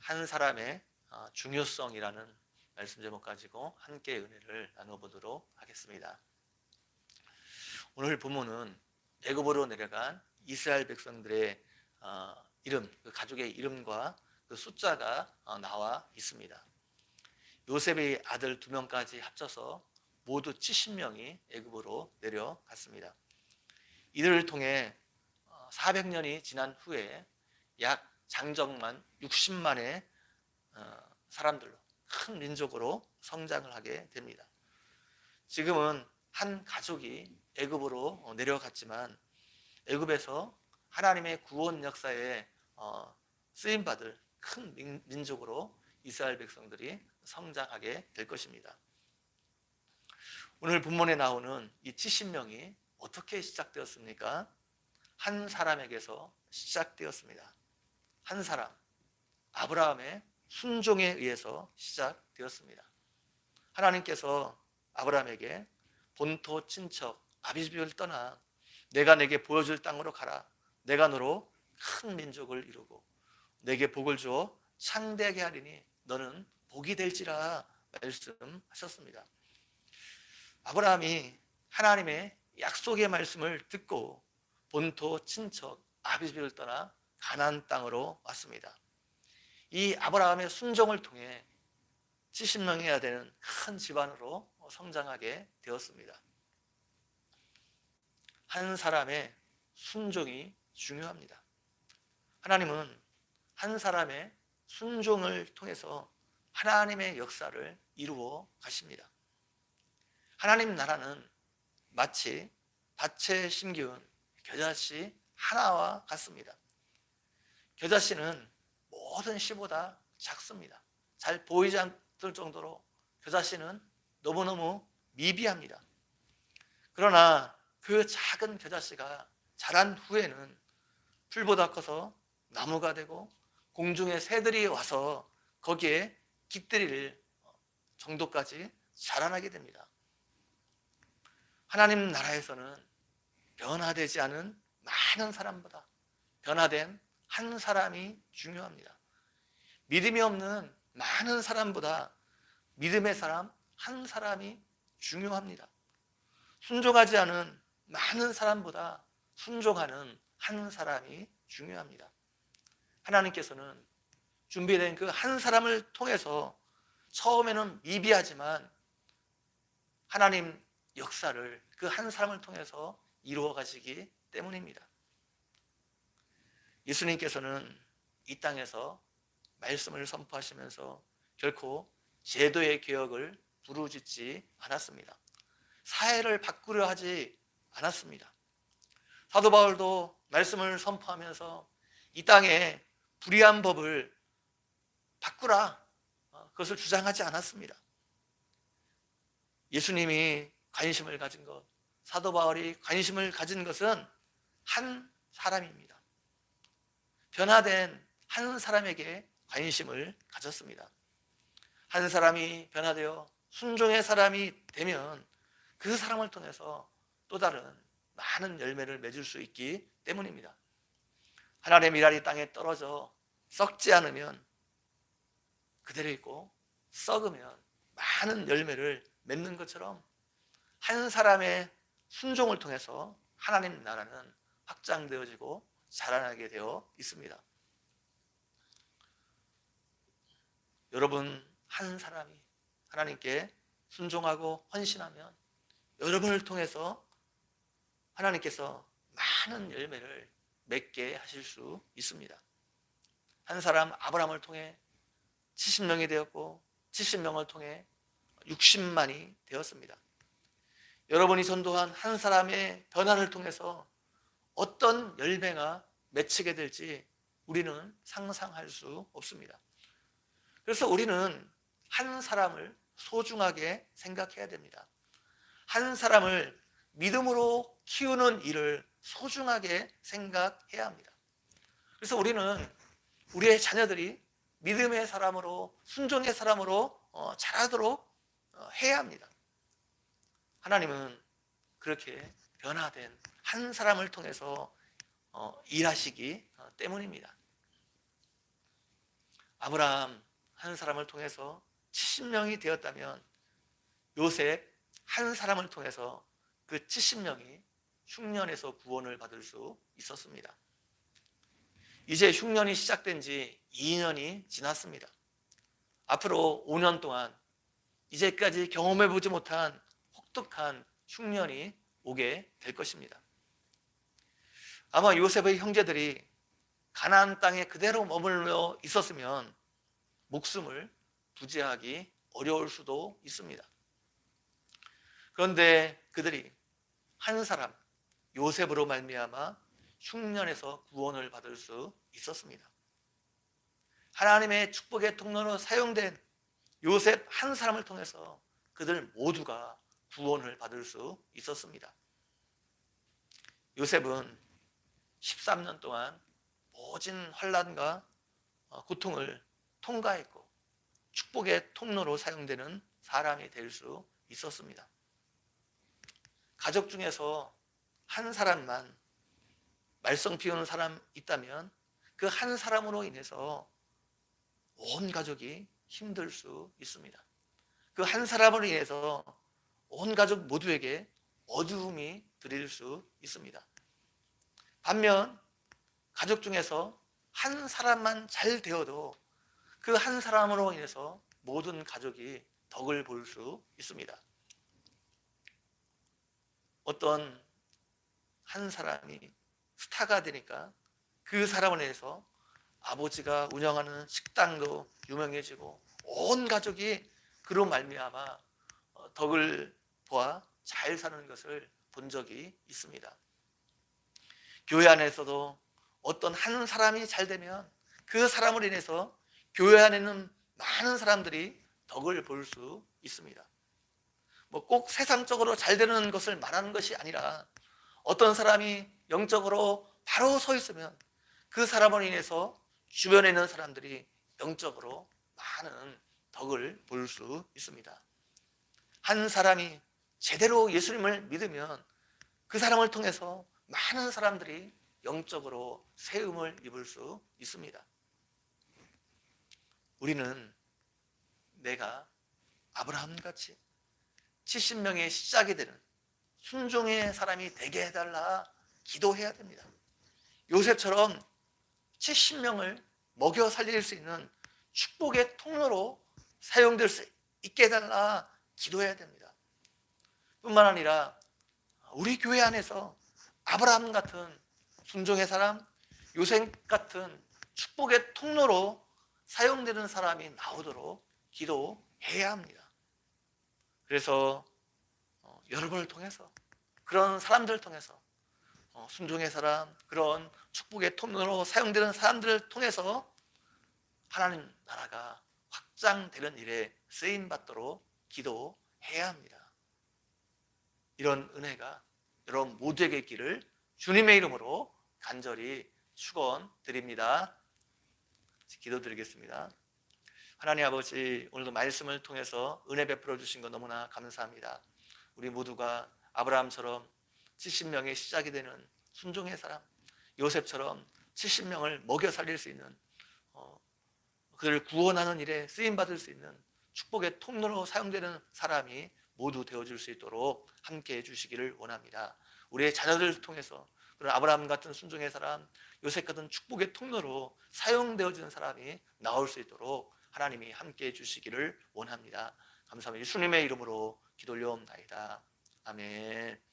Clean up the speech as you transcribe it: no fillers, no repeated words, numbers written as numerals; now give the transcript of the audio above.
한 사람의 중요성이라는 말씀 제목 가지고 함께 은혜를 나눠보도록 하겠습니다. 오늘 본문은 애굽으로 내려간 이스라엘 백성들의 이름, 그 가족의 이름과 그 숫자가 나와 있습니다. 요셉의 아들 2명까지 합쳐서 모두 70명이 애굽으로 내려갔습니다. 이들을 통해 400년이 지난 후에 약 장정만 60만의 사람들로 큰 민족으로 성장을 하게 됩니다. 지금은 한 가족이 애굽으로 내려갔지만 애굽에서 하나님의 구원 역사에 쓰임받을 큰 민족으로 이스라엘 백성들이 성장하게 될 것입니다. 오늘 본문에 나오는 이 70명이 어떻게 시작되었습니까? 한 사람에게서 시작되었습니다. 한 사람, 아브라함의 순종에 의해서 시작되었습니다. 하나님께서 아브라함에게 본토 친척 아비집을 떠나 내가 내게 보여줄 땅으로 가라. 내가 너로 큰 민족을 이루고 내게 복을 주어 창대하게 하리니 너는 복이 될지라 말씀하셨습니다. 아브라함이 하나님의 약속의 말씀을 듣고 본토 친척 아비집을 떠나 가나안 땅으로 왔습니다. 이 아브라함의 순종을 통해 70명이어야 되는 큰 집안으로 성장하게 되었습니다. 한 사람의 순종이 중요합니다. 하나님은 한 사람의 순종을 통해서 하나님의 역사를 이루어 가십니다. 하나님 나라는 마치 밭에 심기운 겨자씨 하나와 같습니다. 겨자씨는 모든 씨보다 작습니다. 잘 보이지 않을 정도로 겨자씨는 너무너무 미비합니다. 그러나 그 작은 겨자씨가 자란 후에는 풀보다 커서 나무가 되고 공중의 새들이 와서 거기에 깃들일 정도까지 자라나게 됩니다. 하나님 나라에서는 변화되지 않은 많은 사람보다 변화된 한 사람이 중요합니다. 믿음이 없는 많은 사람보다 믿음의 사람 한 사람이 중요합니다. 순종하지 않은 많은 사람보다 순종하는 한 사람이 중요합니다. 하나님께서는 준비된 그 한 사람을 통해서 처음에는 미비하지만 하나님 역사를 그 한 사람을 통해서 이루어 가시기 때문입니다. 예수님께서는 이 땅에서 말씀을 선포하시면서 결코 제도의 개혁을 부르짖지 않았습니다. 사회를 바꾸려 하지 않았습니다. 사도 바울도 말씀을 선포하면서 이 땅에 불의한 법을 바꾸라, 그것을 주장하지 않았습니다. 예수님이 관심을 가진 것, 사도 바울이 관심을 가진 것은 한 사람입니다. 변화된 한 사람에게 관심을 가졌습니다. 한 사람이 변화되어 순종의 사람이 되면 그 사람을 통해서 또 다른 많은 열매를 맺을 수 있기 때문입니다. 하나님의 미랄이 땅에 떨어져 썩지 않으면 그대로 있고 썩으면 많은 열매를 맺는 것처럼 한 사람의 순종을 통해서 하나님 나라는 확장되어지고 자라나게 되어 있습니다. 여러분 한 사람이 하나님께 순종하고 헌신하면 여러분을 통해서 하나님께서 많은 열매를 맺게 하실 수 있습니다. 한 사람 아브라함을 통해 70명이 되었고 70명을 통해 60만이 되었습니다. 여러분이 전도한 한 사람의 변화를 통해서 어떤 열매가 맺히게 될지 우리는 상상할 수 없습니다. 그래서 우리는 한 사람을 소중하게 생각해야 됩니다. 한 사람을 믿음으로 키우는 일을 소중하게 생각해야 합니다. 그래서 우리는 우리의 자녀들이 믿음의 사람으로 순종의 사람으로 자라도록 해야 합니다. 하나님은 그렇게 변화된 한 사람을 통해서 일하시기 때문입니다. 아브라함 한 사람을 통해서 70명이 되었다면 요셉 한 사람을 통해서 그 70명이 흉년에서 구원을 받을 수 있었습니다. 이제 흉년이 시작된 지 2년이 지났습니다. 앞으로 5년 동안 이제까지 경험해보지 못한 혹독한 흉년이 오게 될 것입니다. 아마 요셉의 형제들이 가나안 땅에 그대로 머물러 있었으면 목숨을 부지하기 어려울 수도 있습니다. 그런데 그들이 한 사람 요셉으로 말미암아 흉년에서 구원을 받을 수 있었습니다. 하나님의 축복의 통로로 사용된 요셉 한 사람을 통해서 그들 모두가 구원을 받을 수 있었습니다. 요셉은 13년 동안 모진 환난과 고통을 통과했고 축복의 통로로 사용되는 사람이 될 수 있었습니다. 가족 중에서 한 사람만 말썽 피우는 사람 있다면 그 한 사람으로 인해서 온 가족이 힘들 수 있습니다. 그 한 사람으로 인해서 온 가족 모두에게 어두움이 들일 수 있습니다. 반면 가족 중에서 한 사람만 잘 되어도 그 한 사람으로 인해서 모든 가족이 덕을 볼 수 있습니다. 어떤 한 사람이 스타가 되니까 그 사람을 인해서 아버지가 운영하는 식당도 유명해지고 온 가족이 그로 말미암아 덕을 보아 잘 사는 것을 본 적이 있습니다. 교회 안에서도 어떤 한 사람이 잘 되면 그 사람을 인해서 교회 안에 있는 많은 사람들이 덕을 볼 수 있습니다. 꼭 세상적으로 잘 되는 것을 말하는 것이 아니라 어떤 사람이 영적으로 바로 서 있으면 그 사람을 인해서 주변에 있는 사람들이 영적으로 많은 덕을 볼 수 있습니다. 한 사람이 제대로 예수님을 믿으면 그 사람을 통해서 많은 사람들이 영적으로 세움을 입을 수 있습니다. 우리는 내가 아브라함같이 70명의 시작이 되는 순종의 사람이 되게 해달라 기도해야 됩니다. 요셉처럼 70명을 먹여 살릴 수 있는 축복의 통로로 사용될 수 있게 해달라 기도해야 됩니다. 뿐만 아니라 우리 교회 안에서 아브라함 같은 순종의 사람, 요셉 같은 축복의 통로로 사용되는 사람이 나오도록 기도해야 합니다. 그래서 여러분을 통해서 그런 사람들을 통해서 순종의 사람, 그런 축복의 통로로 사용되는 사람들을 통해서 하나님 나라가 확장되는 일에 쓰임받도록 기도해야 합니다. 이런 은혜가 여러분 모두에게 있기를 주님의 이름으로 간절히 축원드립니다. 기도드리겠습니다. 하나님 아버지, 오늘도 말씀을 통해서 은혜 베풀어 주신 것 너무나 감사합니다. 우리 모두가 아브라함처럼 70명의 시작이 되는 순종의 사람, 요셉처럼 70명을 먹여 살릴 수 있는 그를 구원하는 일에 쓰임받을 수 있는 축복의 통로로 사용되는 사람이 모두 되어줄 수 있도록 함께 해주시기를 원합니다. 우리의 자녀들을 통해서 그런 아브라함 같은 순종의 사람, 요셉 같은 축복의 통로로 사용되어지는 사람이 나올 수 있도록 하나님이 함께 해주시기를 원합니다. 감사합니다. 예수님의 이름으로 기도 올려옵나이다. 아멘.